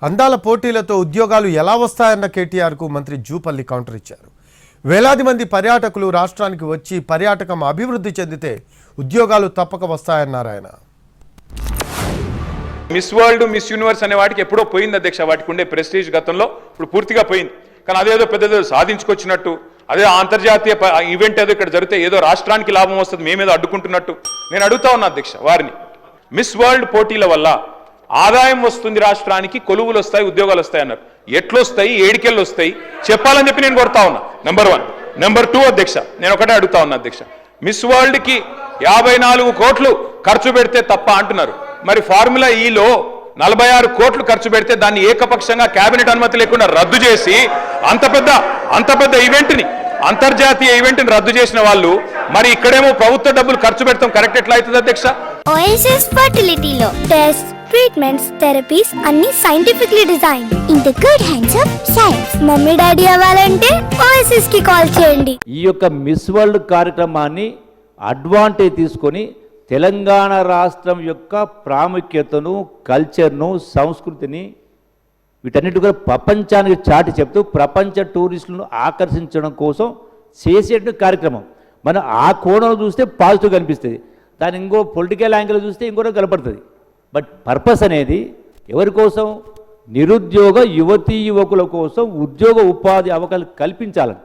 అందాల పోటీలతో ఉద్యోగాలు ఎలా వస్తాయన్న కేటీఆర్కు మంత్రి జూపల్లి కౌంటర్ ఇచ్చారు. వేలాది మంది పర్యాటకులు రాష్ట్రానికి వచ్చి పర్యాటకం అభివృద్ధి చెందితే ఉద్యోగాలు తప్పక వస్తాయన్నారు ఆయన. మిస్ వరల్డ్, మిస్ యూనివర్స్ అనే వాటికి ఎప్పుడో పోయింది అధ్యక్ష. వాటికి ఉండే ప్రెస్టీజ్ గతంలో ఇప్పుడు పూర్తిగా పోయింది. కానీ అదేదో పెద్దదో సాధించుకొచ్చినట్టు, అదే అంతర్జాతీయ ఈవెంట్ ఏదో ఇక్కడ జరిగితే ఏదో రాష్ట్రానికి లాభం వస్తుంది, మేమేదో అడ్డుకుంటున్నట్టు నేను అడుగుతా ఉన్నా అధ్యక్ష వారిని. మిస్ వరల్డ్ పోటీల వల్ల ఆదాయం వస్తుంది రాష్ట్రానికి, కొలువులు వస్తాయి, ఉద్యోగాలు వస్తాయి అన్నారు. ఎట్లొస్తాయి, ఏడికెళ్ళు వస్తాయి చెప్పాలని చెప్పి నేను కోరుతా ఉన్నా. నెంబర్ 1. నెంబర్ 2 అధ్యక్ష, నేను ఒకటే అడుగుతా ఉన్నా అధ్యక్ష. మిస్ వరల్డ్కి 54 కోట్లు ఖర్చు పెడితే తప్ప అంటున్నారు. మరి ఫార్ములా ఈలో 46 కోట్లు ఖర్చు పెడితే దాన్ని ఏకపక్షంగా కేబినెట్ అనుమతి లేకుండా రద్దు చేసి అంత పెద్ద ఈవెంట్ని, అంతర్జాతీయ ఈవెంట్ని రద్దు చేసిన వాళ్ళు మరి ఇక్కడేమో ప్రభుత్వ డబ్బులు ఖర్చు పెడతాం కరెక్ట్ ఎట్లా అవుతుంది అధ్యక్ష? ఓఎస్ఎస్ ఫర్టిలిటీలో టెస్ట్, ట్రీట్మెంట్స్, థెరపీస్ అన్ని scientifically design in the good hands of science. Mummy daddy అవ్వాలంటే ఓఎస్ఎస్ కి కాల్ చేయండి. ఈ యొక్క మిస్ వరల్డ్ కార్యక్రమాన్ని అడ్వాంటేజ్ తీసుకొని తెలంగాణ రాష్ట్రం యొక్క ప్రాముఖ్యతను, కల్చర్ను, సంస్కృతిని వీటన్నిటి కూడా ప్రపంచానికి చాటి చెప్తూ ప్రపంచ టూరిస్టులను ఆకర్షించడం కోసం చేసేటువంటి కార్యక్రమం. మనం ఆ కోణం చూస్తే పాజిటివ్ కనిపిస్తుంది, దాని ఇంకో పొలిటికల్ యాంగిల్ చూస్తే ఇంకోటి కనపడుతుంది. బట్ పర్పస్ అనేది ఎవరి కోసం? నిరుద్యోగ యువతీ యువకుల కోసం ఉద్యోగ ఉపాధి అవకాశాలు కల్పించాలని.